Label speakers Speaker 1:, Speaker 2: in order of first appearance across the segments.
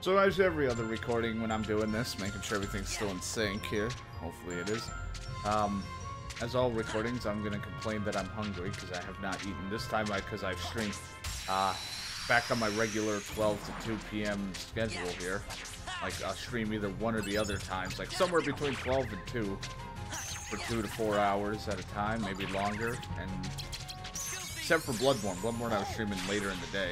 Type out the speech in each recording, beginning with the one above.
Speaker 1: So as every other recording when I'm doing this, making sure everything's still in sync here. Hopefully it is. As all recordings, I'm going to complain that I'm hungry because I have not eaten. This time because I've streamed back on my regular 12 to 2 p.m. schedule here. Like, I'll stream either one or the other times. Like, somewhere between 12 and 2. For 2 to 4 hours at a time, maybe longer. And except for Bloodborne. Bloodborne I was streaming later in the day.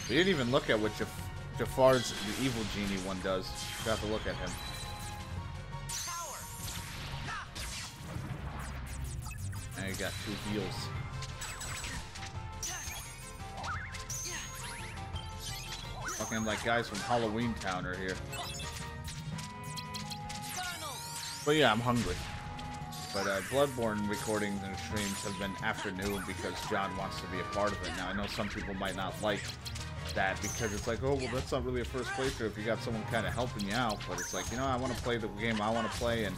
Speaker 1: We didn't even look at what Jafar's the evil genie one does. You have to look at him. And he got 2 heals. Fucking like guys from Halloween Town are here. But yeah, I'm hungry. But Bloodborne recordings and streams have been afternoon because John wants to be a part of it. Now I know some people might not like that because it's like, oh, well, that's not really a first playthrough if you got someone kind of helping you out. But it's like, you know, I want to play the game I want to play, and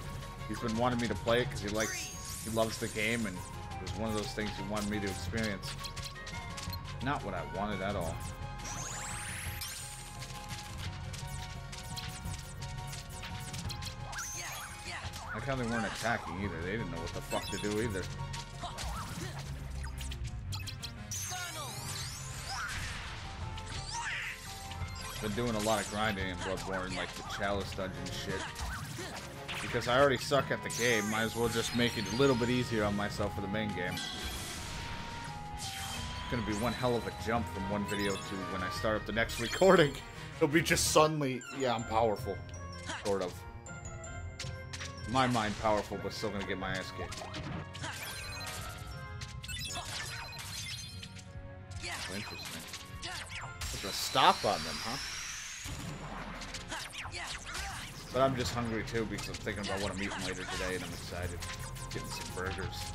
Speaker 1: he's been wanting me to play it because he loves the game, and it was one of those things he wanted me to experience. Not what I wanted at all. Like how they weren't attacking either. They didn't know what the fuck to do either. Been doing a lot of grinding in Bloodborne, like the Chalice dungeon shit. Because I already suck at the game, might as well just make it a little bit easier on myself for the main game. It's gonna be one hell of a jump from one video to when I start up the next recording. It'll be just suddenly, yeah, I'm powerful. Sort of. In my mind powerful, but still gonna get my ass kicked. Oh, interesting. Put a stop on them, huh? But I'm just hungry too because I'm thinking about what I'm eating later today, and I'm excited. Getting some burgers.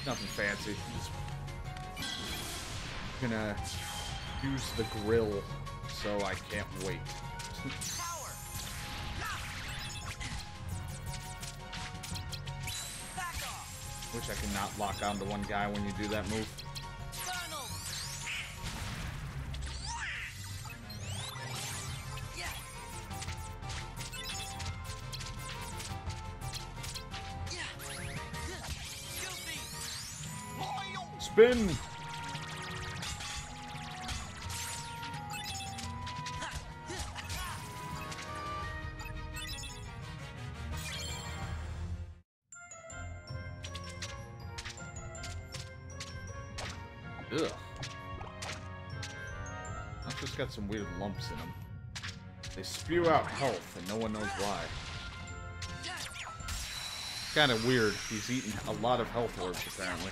Speaker 1: Nothing fancy. Just gonna use the grill, so I can't wait. Wish I could not lock onto one guy when you do that move. Spin! Ugh. I've just got some weird lumps in them. They spew out health and no one knows why. Kind of weird. He's eating a lot of health orbs apparently.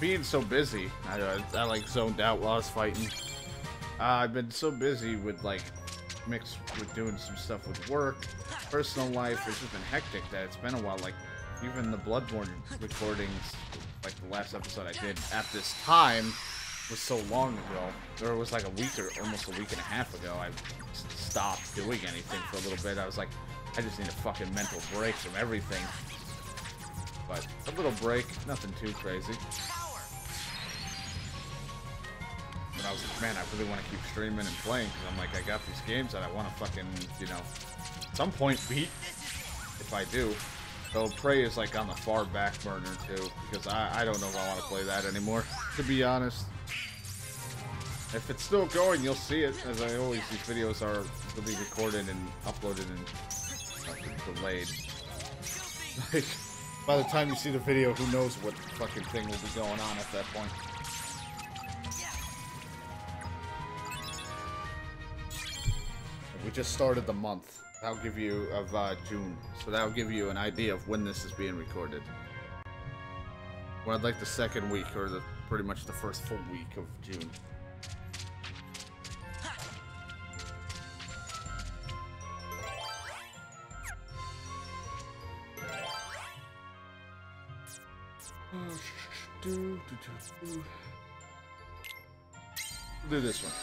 Speaker 1: Being so busy, I like zoned out while I was fighting. I've been so busy with like mixed with doing some stuff with work, personal life. It's just been hectic that it's been a while. Like even the Bloodborne recordings, like the last episode I did at this time was so long ago. Or it was like a week or almost a week and a half ago. I stopped doing anything for a little bit. I was like, I just need a fucking mental break from everything. But a little break, nothing too crazy. But I was like, man, I really want to keep streaming and playing because I'm like, I got these games that I want to fucking, you know, at some point beat if I do. So Prey is like on the far back burner too because I don't know if I want to play that anymore, to be honest. If it's still going, you'll see it. As I always, these videos are really recorded and uploaded and delayed. Like, by the time you see the video, who knows what fucking thing will be going on at that point. We just started the month. That'll give you of June, so that'll give you an idea of when this is being recorded. Well, I'd like the second week, or pretty much the first full week of June. Do this one.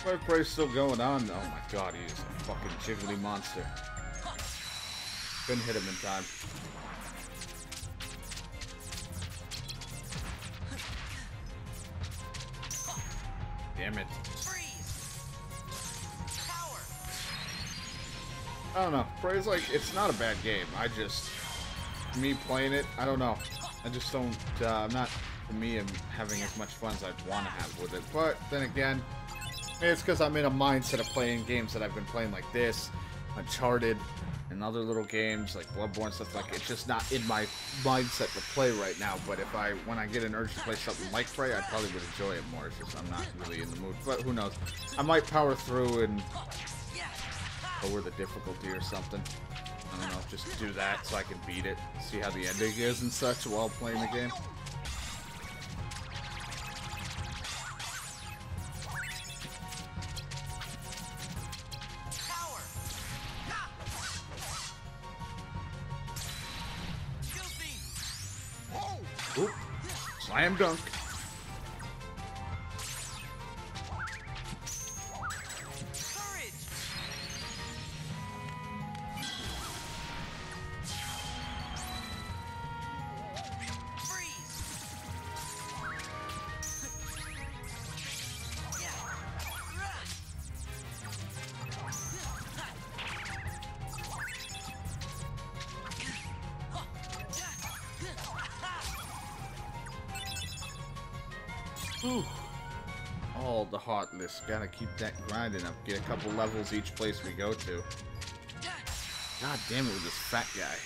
Speaker 1: My play's still going on. Oh my god, he is a fucking jiggly monster. Couldn't hit him in time. Damn it. I don't know. Prey's like, it's not a bad game. I just, me playing it, I don't know. I just don't, I'm not, for me, I'm having as much fun as I'd want to have with it. But then again, maybe it's because I'm in a mindset of playing games that I've been playing like this, Uncharted, and other little games like Bloodborne, stuff like it's just not in my mindset to play right now. But if when I get an urge to play something like Prey, I probably would enjoy it more. It's just I'm not really in the mood. But who knows? I might power through and lower the difficulty or something. I don't know, just do that so I can beat it, see how the ending is and such while playing the game. Oop. Slam dunk. Whew. All the heartless. Gotta keep that grinding up. Get a couple levels each place we go to. God damn it with this fat guy.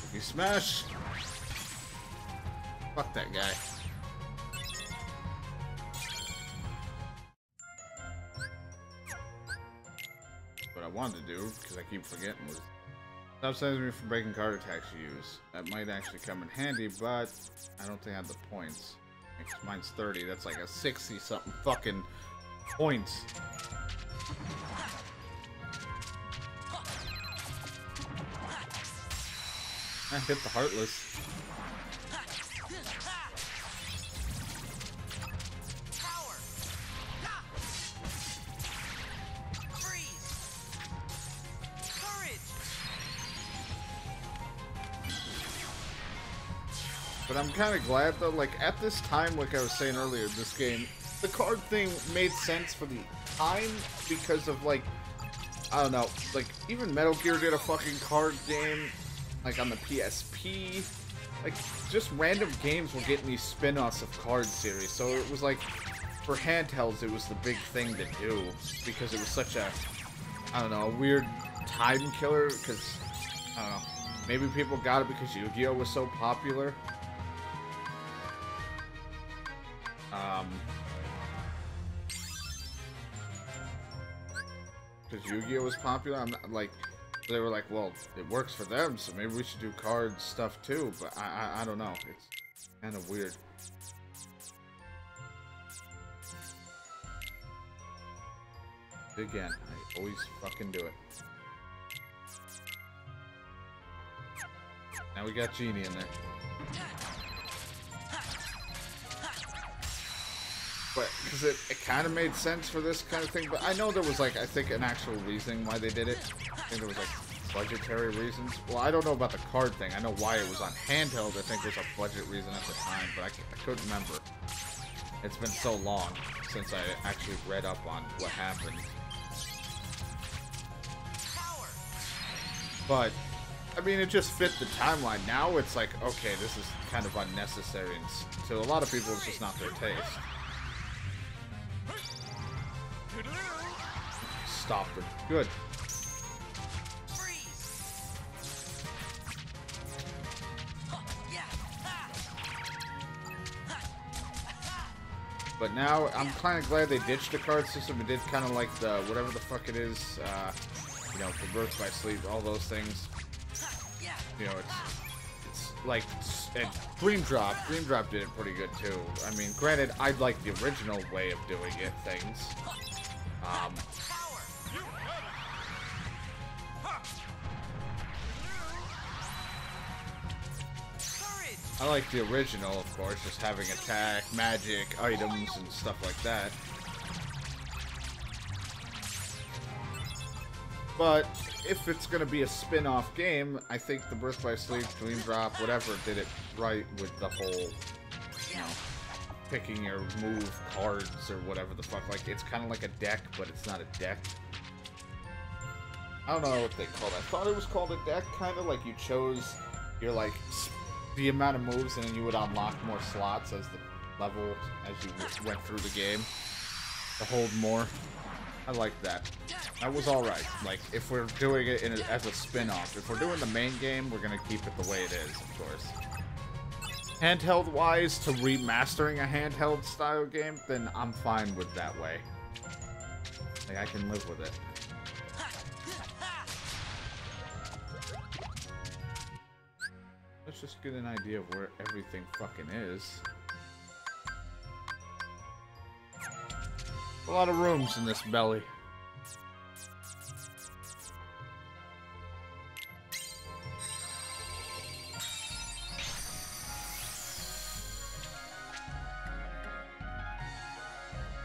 Speaker 1: Cookie smash. Fuck that guy. I wanted to do, because I keep forgetting, was stop sending me for breaking card attacks you use. That might actually come in handy, but I don't think I have the points. Mine's 30, that's like a 60 something fucking points. I hit the heartless. But I'm kind of glad though, like at this time, like I was saying earlier, this game, the card thing made sense for the time because of like, I don't know, like even Metal Gear did a fucking card game, like on the PSP, like just random games were getting these spin-offs of card series, so it was like, for handhelds it was the big thing to do, because it was such a, I don't know, a weird time killer, because, I don't know, maybe people got it because Yu-Gi-Oh was so popular. Because Yu-Gi-Oh was popular, I'm not, like, they were like, well, it works for them, so maybe we should do card stuff too, but I don't know, it's kind of weird. Again, I always fucking do it. Now we got Genie in there. But, because it kind of made sense for this kind of thing, but I know there was, like, I think an actual reason why they did it. I think there was, like, budgetary reasons. Well, I don't know about the card thing. I know why it was on handheld. I think there's a budget reason at the time, but I couldn't remember. It's been so long since I actually read up on what happened. But, I mean, it just fit the timeline. Now it's like, okay, this is kind of unnecessary, and to a lot of people, it's just not their taste. Stopped him. Good. But now I'm kind of glad they ditched the card system and did kind of like the whatever the fuck it is, you know, the Birth by Sleep, all those things. You know, it's like and Dream Drop. Dream Drop did it pretty good too. I mean, granted, I'd like the original way of doing it. Things. I like the original, of course, just having attack, magic, items, and stuff like that. But if it's going to be a spin-off game, I think the Birth by Sleep, Dream Drop, whatever, did it right with the whole, you know, picking your move cards or whatever the fuck. Like, it's kind of like a deck, but it's not a deck. I don't know what they call it. I thought it was called a deck, kind of like you chose your, like, the amount of moves, and then you would unlock more slots as the level, as you went through the game to hold more. I like that. That was alright. Like, if we're doing it as a spin-off, if we're doing the main game, we're gonna keep it the way it is, of course. Handheld-wise, to remastering a handheld-style game, then I'm fine with that way. Like, I can live with it. Let's just get an idea of where everything fucking is. A lot of rooms in this belly.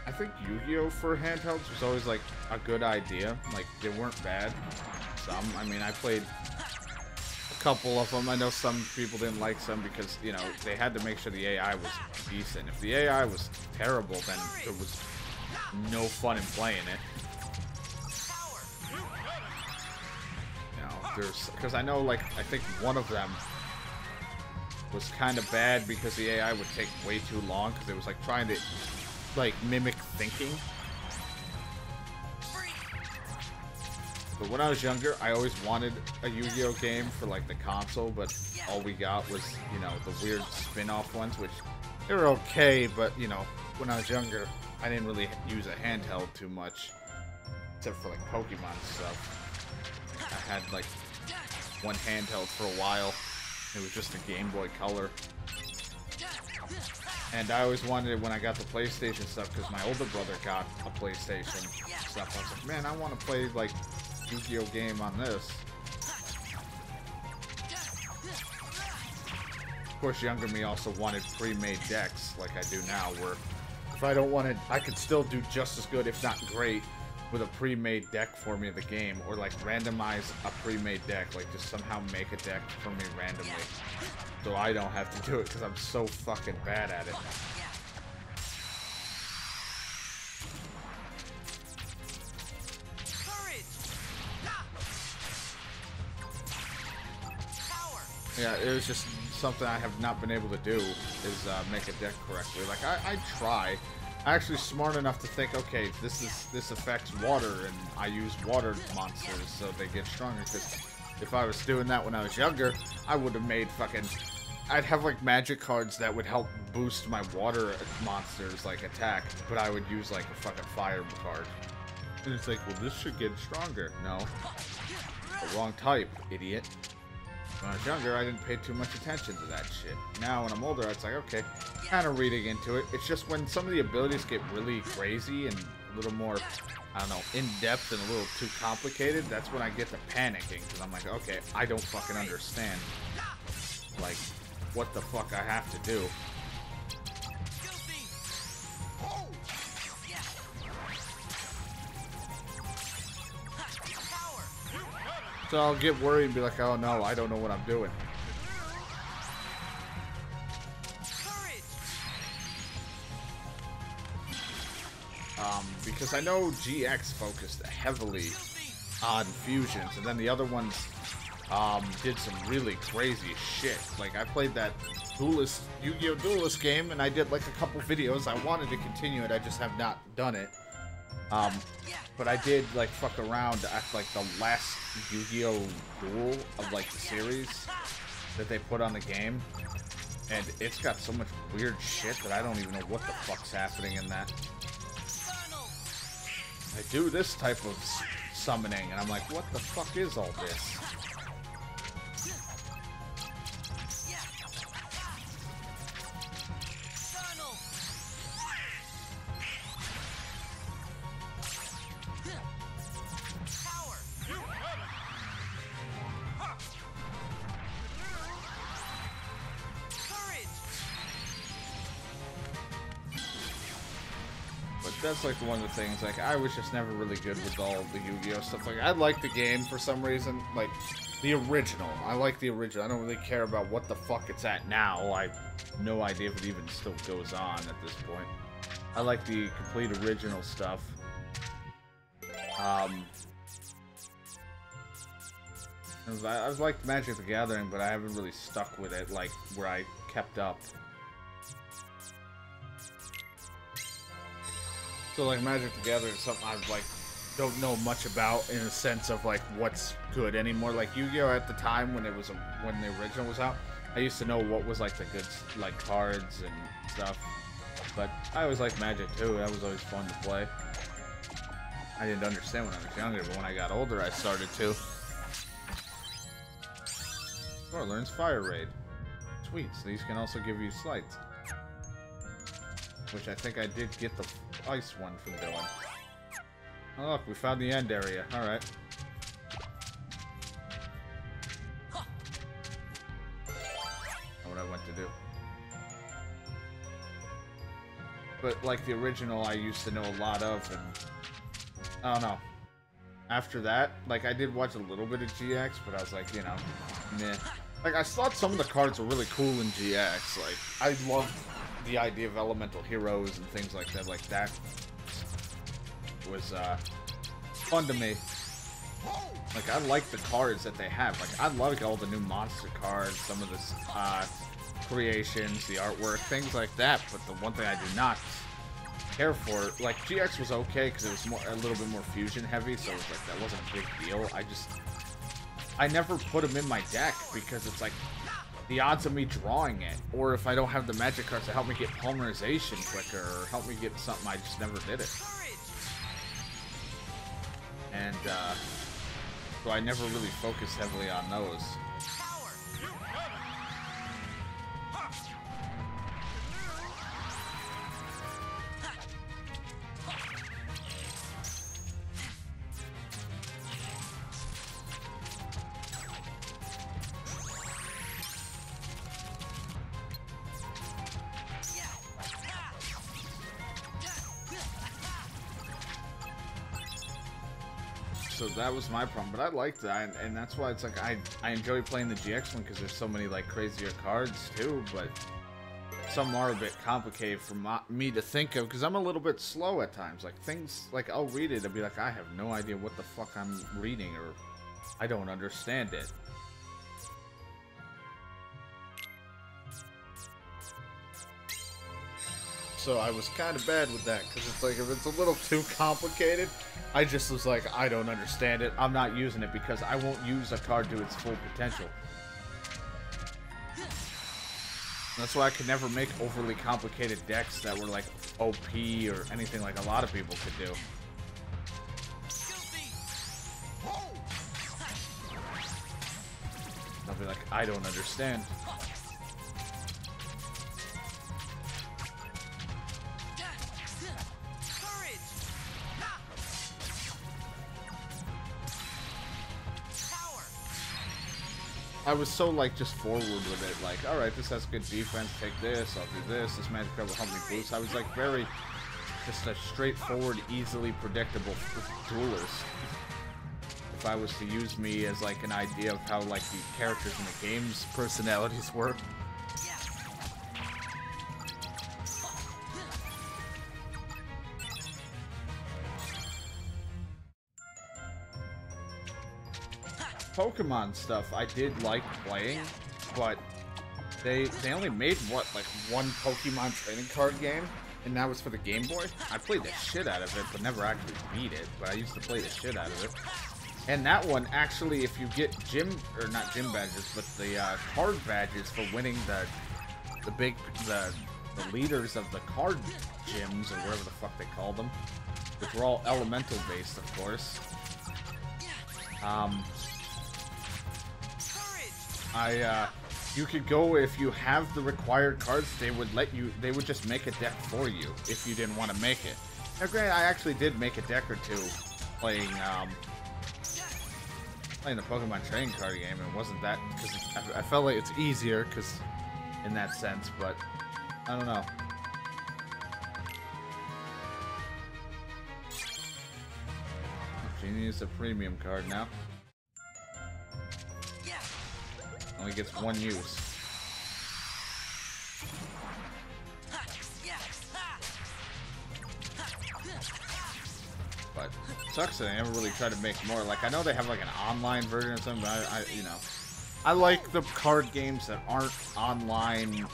Speaker 1: I think Yu-Gi-Oh! For handhelds was always like a good idea. Like, they weren't bad. Some, I mean, I played a couple of them. I know some people didn't like some because, you know, they had to make sure the AI was decent. If the AI was terrible, then there was no fun in playing it. You know, there's, because I know, like, I think one of them was kind of bad because the AI would take way too long because it was like trying to like mimic thinking. But when I was younger, I always wanted a Yu-Gi-Oh game for like the console, but all we got was, you know, the weird spin-off ones, which they were okay, but you know, when I was younger, I didn't really use a handheld too much, except for like Pokemon stuff. I had like one handheld for a while. It was just a Gameboy Color. And I always wanted it when I got the PlayStation stuff, because my older brother got a PlayStation stuff. I was like, man, I want to play like Yu-Gi-Oh game on this. Of course, younger me also wanted pre-made decks like I do now, where if I don't want it, I could still do just as good, if not great, with a pre-made deck for me of the game, or like randomize a pre-made deck, like just somehow make a deck for me randomly, so I don't have to do it because I'm so fucking bad at it. Yeah, it was just something I have not been able to do, is make a deck correctly. Like, I try. I'm actually smart enough to think, okay, this affects water, and I use water monsters so they get stronger, because if I was doing that when I was younger, I would have made fucking... I'd have, like, magic cards that would help boost my water monsters, like, attack, but I would use, like, a fucking fire card. And it's like, well, this should get stronger. No. The wrong type, idiot. When I was younger, I didn't pay too much attention to that shit. Now, when I'm older, it's like, okay, kind of reading into it. It's just when some of the abilities get really crazy and a little more, I don't know, in-depth and a little too complicated, that's when I get to panicking, because I'm like, okay, I don't fucking understand, like, what the fuck I have to do. So I'll get worried and be like, oh no, I don't know what I'm doing. Because I know GX focused heavily on fusions, and then the other ones did some really crazy shit. Like, I played that Duelist, Yu-Gi-Oh! Duelist game, and I did like a couple videos. I wanted to continue it, I just have not done it. But I did like fuck around at like the last Yu-Gi-Oh! Duel of like the series that they put on the game. And it's got so much weird shit that I don't even know what the fuck's happening in that. I do this type of summoning, and I'm like, what the fuck is all this? That's like one of the things, like, I was just never really good with all the Yu-Gi-Oh! Stuff. Like, I like the game for some reason, like, the original. I like the original. I don't really care about what the fuck it's at now. I have no idea if it even still goes on at this point. I like the complete original stuff. I've liked Magic the Gathering, but I haven't really stuck with it, like, where I kept up. So, like, Magic the Gathering is something I, like, don't know much about in a sense of, like, what's good anymore. Like, Yu-Gi-Oh! At the time when it was, when the original was out, I used to know what was, like, the good, like, cards and stuff. But I always liked Magic, too. That was always fun to play. I didn't understand when I was younger, but when I got older, I started to. Oh, learns Fire Raid. Sweet, so these can also give you slights. Which I think I did get the ice one from doing. Oh look, we found the end area. Alright. What I went to do. But like the original I used to know a lot of, and I don't know. After that, like I did watch a little bit of GX, but I was like, you know, meh. Like I thought some of the cards were really cool in GX. Like I loved the idea of elemental heroes and things like that. Like that was fun to me. Like I like the cards that they have. Like I love all the new monster cards, some of the creations, the artwork, things like that. But the one thing I do not care for, like GX was okay because it was a little bit more fusion heavy, so it was like that wasn't a big deal. I never put them in my deck because it's like the odds of me drawing it, or if I don't have the magic cards to help me get polymerization quicker, or help me get something, I just never did it. And so I never really focused heavily on those. So that was my problem, but I liked that, and that's why it's like I enjoy playing the GX one because there's so many like crazier cards too, but some are a bit complicated for me to think of because I'm a little bit slow at times. Like things, like I'll read it and be like, I have no idea what the fuck I'm reading, or I don't understand it. So I was kind of bad with that, because it's like, if it's a little too complicated, I just was like, I don't understand it. I'm not using it because I won't use a card to its full potential. That's why I could never make overly complicated decks that were like OP or anything like a lot of people could do. I'll be like, I don't understand. I was so like just forward with it, like, alright, this has good defense, take this, I'll do this magic card will help me boost. I was like very, just a straightforward, easily predictable duelist. If I was to use me as like an idea of how like the characters in the game's personalities work. Pokemon stuff I did like playing, but they only made what, like one Pokemon trading card game, and that was for the Game Boy. I played the shit out of it, but never actually beat it, but I used to play the shit out of it. And that one, actually, if you get not gym badges, but the card badges for winning the the leaders of the card gyms, or whatever the fuck they call them, which were all elemental based, of course. You could go, if you have the required cards, they would just make a deck for you if you didn't want to make it. Now, granted, I actually did make a deck or two playing the Pokemon trading card game, and it wasn't that, because I felt like it's easier, because in that sense, but I don't know. Genie is a premium card now. Only gets one use. But it sucks that I never really tried to make more. Like, I know they have like an online version or something, but I like the card games that aren't online.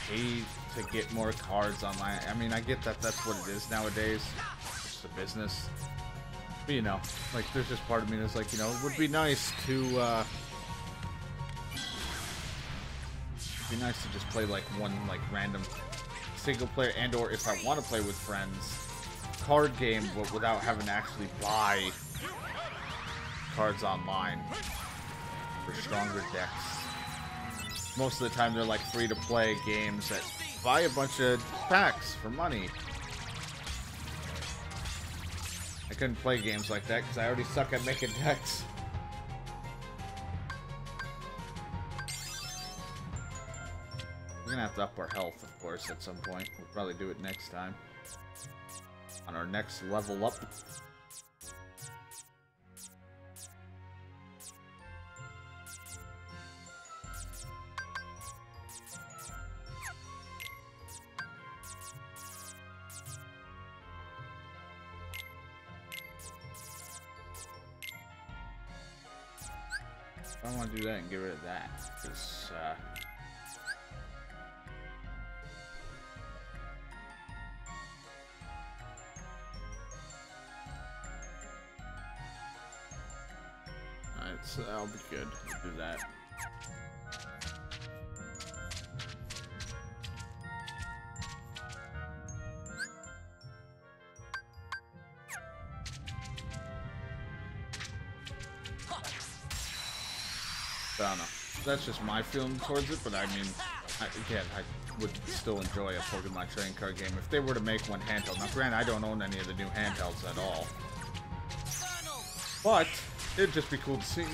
Speaker 1: Pay to get more cards online. I mean, I get that that's what it is nowadays. It's a business. But, you know, like, there's just part of me that's like, you know, it would be nice to, it'd be nice to just play, like, one, like, random single player, and or if I want to play with friends, card game, but without having to actually buy cards online for stronger decks. Most of the time, they're, like, free-to-play games that buy a bunch of packs for money. I couldn't play games like that because I already suck at making decks. We're gonna have to up our health, of course, at some point. We'll probably do it next time. On our next level up. I want to do that and get rid of that, because, alright, so that'll be good. We'll do that. I don't know. That's just my feeling towards it, but I mean, again, I would still enjoy a Pokemon trading card game if they were to make one handheld. Now, granted, I don't own any of the new handhelds at all, but it'd just be cool to see.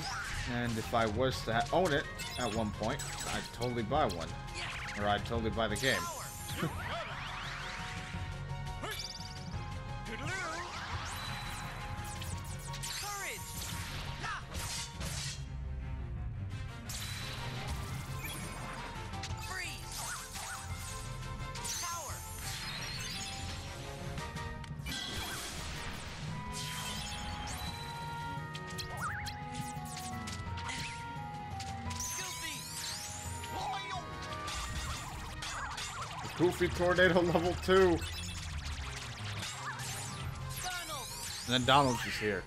Speaker 1: And if I was to own it at one point, I'd totally buy one, or I'd totally buy the game. Goofy Tornado level 2. And then Donald's just here.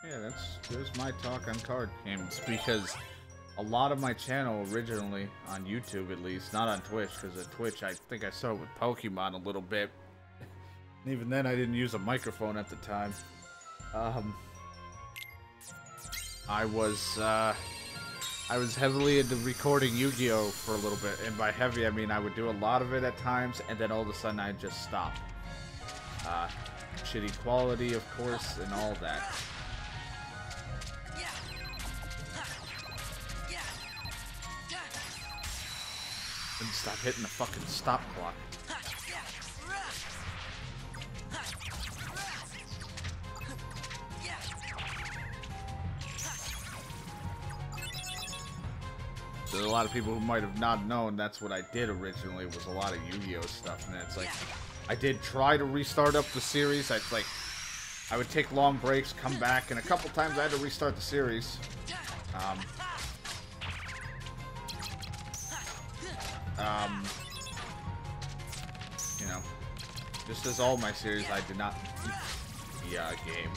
Speaker 1: Yeah, there's my talk on card games, because a lot of my channel originally, on YouTube at least, not on Twitch, because at Twitch I think I started with Pokemon a little bit. And even then I didn't use a microphone at the time. I was heavily into recording Yu-Gi-Oh! For a little bit, and by heavy I mean I would do a lot of it at times, and then all of a sudden I'd just stop. Shitty quality, of course, and all that. And stop hitting the fucking stop clock. There's a lot of people who might have not known that's what I did originally, was a lot of Yu-Gi-Oh! Stuff, and it's like, I did try to restart up the series. I would take long breaks, come back, and a couple times I had to restart the series. You know, just as all my series, I did not beat the game.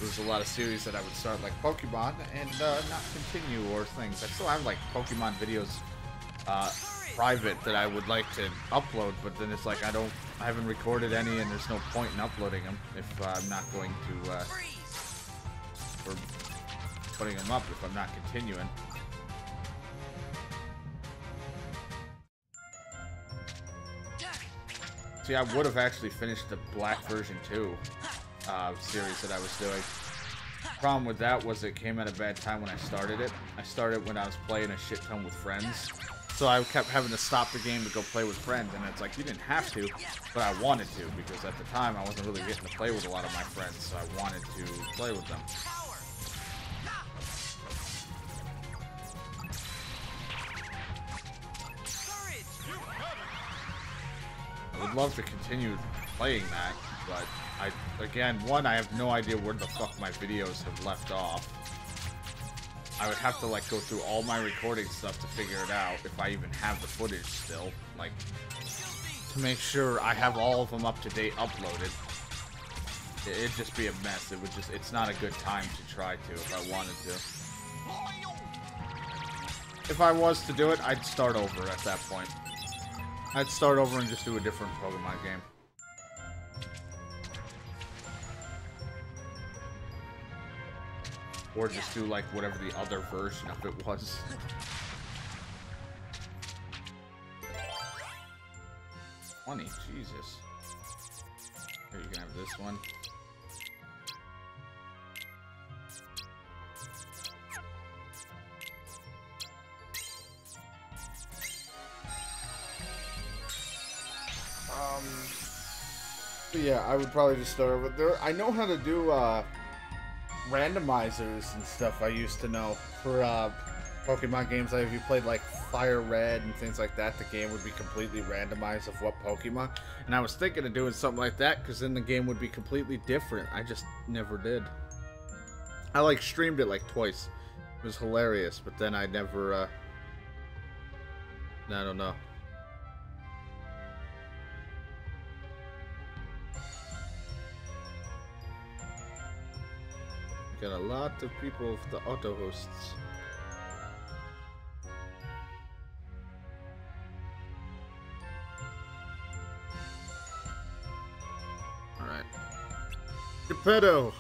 Speaker 1: There's a lot of series that I would start like Pokemon and not continue or things. I still have like Pokemon videos private that I would like to upload, but then it's like I haven't recorded any and there's no point in uploading them if I'm not going to or putting them up if I'm not continuing. See, I would have actually finished the Black version 2 series that I was doing. Problem with that was it came at a bad time when I started it. I started when I was playing a shit ton with friends. So I kept having to stop the game to go play with friends, and it's like, you didn't have to, but I wanted to, because at the time I wasn't really getting to play with a lot of my friends, so I wanted to play with them. I would love to continue playing that, but again, I have no idea where the fuck my videos have left off. I would have to like go through all my recording stuff to figure it out if I even have the footage still, like to make sure I have all of them up to date uploaded. It'd just be a mess. It's not a good time to try to if I wanted to. If I was to do it, I'd start over at that point. I'd start over and just do a different Pokemon game. Or just do like whatever the other version of it was. Funny, Jesus. Here, you can have this one. But yeah, I would probably just start over there. I know how to do randomizers and stuff. I used to know for Pokemon games. Like if you played like Fire Red and things like that, the game would be completely randomized of what Pokemon. And I was thinking of doing something like that because then the game would be completely different. I just never did. I like streamed it like twice. It was hilarious, but then I never. I don't know. Got a lot of people with the auto hosts. Alright. Geppetto!